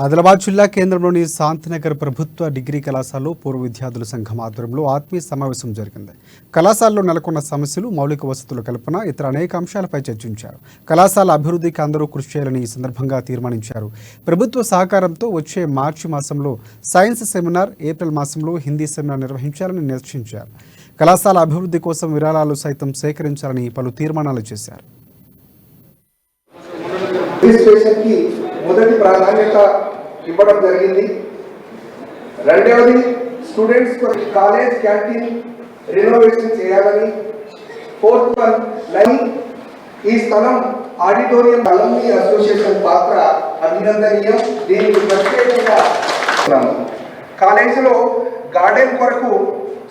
ఆదిలాబాద్ జిల్లా కేంద్రంలోని శాంతినగర్ ప్రభుత్వ డిగ్రీ కళాశాలలో పూర్వ విద్యార్థుల సంఘం ఆధ్వర్యంలో ఆత్మీయ సమావేశం జరిగింది. కళాశాలలో నెలకొన్న సమస్యలు, మౌలిక వసతుల కల్పన, ఇతర అనేక అంశాలపై చర్చించారు. కళాశాల అభివృద్ధికి అందరూ కృషి చేయాలని ఈ సందర్భంగా తీర్మానించారు. ప్రభుత్వ సహకారంతో వచ్చే మార్చి మాసంలో సైన్స్ సెమినార్, ఏప్రిల్ మాసంలో హిందీ సెమినార్ నిర్వహించాలని నిర్ణయించారు. కళాశాల అభివృద్ధి కోసం విరాళాలు సైతం సేకరించాలని పలు తీర్మానాలు చేశారు. మొదటి ప్రాధాన్యత ఇవ్వడం జరిగింది. రెండవది స్టూడెంట్స్ కాలేజ్ క్యాంటీన్ రెనోవేషన్ చేయాలని. ఫోర్త్ వన్ లైన్ ఈ స్థలం ఆడిటోరియం అలమ్నీ అసోసియేషన్ పాత్ర అభినందనీయం. దీనికి ప్రత్యేకంగా కాలేజీలో గార్డెన్ కొరకు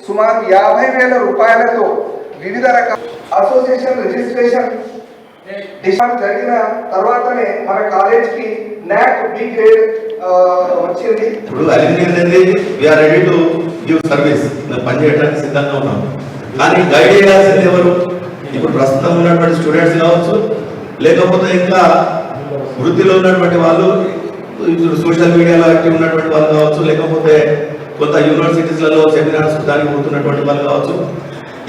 సుమారు 50,000 రూపాయలతో వివిధ రకాల అసోసియేషన్ రిజిస్ట్రేషన్ జరిగిన తర్వాతనే మన కాలేజ్ కి నాక్ బి గ్రేడ్ వచ్చింది. ఇప్పుడు అల్యూమినియం అనేది we are ready to give service, పని చేయడానికి సిద్ధంగా ఉన్నాం. కానీ గైడ్ చేయాల్సింది ఎవరు? ఇప్పుడు ప్రస్తుతం ఉన్నటువంటి స్టూడెంట్స్ కావచ్చు, లేకపోతే ఇంకా వృత్తిలో ఉన్నటువంటి వాళ్ళు, సోషల్ మీడియాలో యాక్టివ్ ఉన్నటువంటి వాళ్ళు కావచ్చు, లేకపోతే కొంత యూనివర్సిటీస్లలో సెమినార్స్ దానికి పోతున్నటువంటి వాళ్ళు కావచ్చు.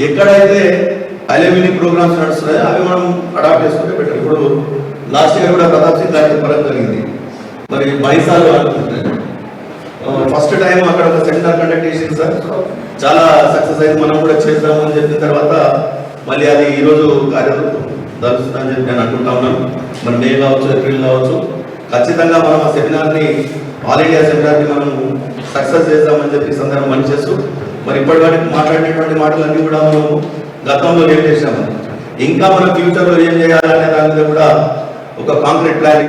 ఎక్కడైతే అల్యూమినియం ప్రోగ్రామ్స్ నడుస్తున్నాయో అవి మనం అడాప్ట్ చేసుకుంటే బెటర్. ఇప్పుడు లాస్ట్ ఇయర్ కూడా ప్రతాప్ సింగ్ దానికి పరం జరిగింది. మరి బైసాలు ఫస్ట్ టైం అక్కడ ఒక సెమినార్ కండక్ట్ చేసింది సార్, చాలా సక్సెస్ అయింది. మనం కూడా చేద్దామని చెప్పిన తర్వాత మళ్ళీ అది ఈరోజు కార్యరూపం దలుస్తుందని చెప్పి నేను అనుకుంటా ఉన్నాను. మరి మే కావచ్చు, ఏప్రిల్ కావచ్చు, ఖచ్చితంగా మనం ఆ సెమినార్ని, ఆల్ ఇండియా సెమినార్ని మనం సక్సెస్ చేద్దామని చెప్పి సందర్భం పనిచేస్తూ, మరి ఇప్పటి వరకు మాట్లాడినటువంటి మాటలన్నీ కూడా మనం గతంలో ఏం చేసాము, ఇంకా మన ఫ్యూచర్లో ఏం చేయాలనే దాని మీద కూడా ఒక కాంక్రీట్ ప్లాన్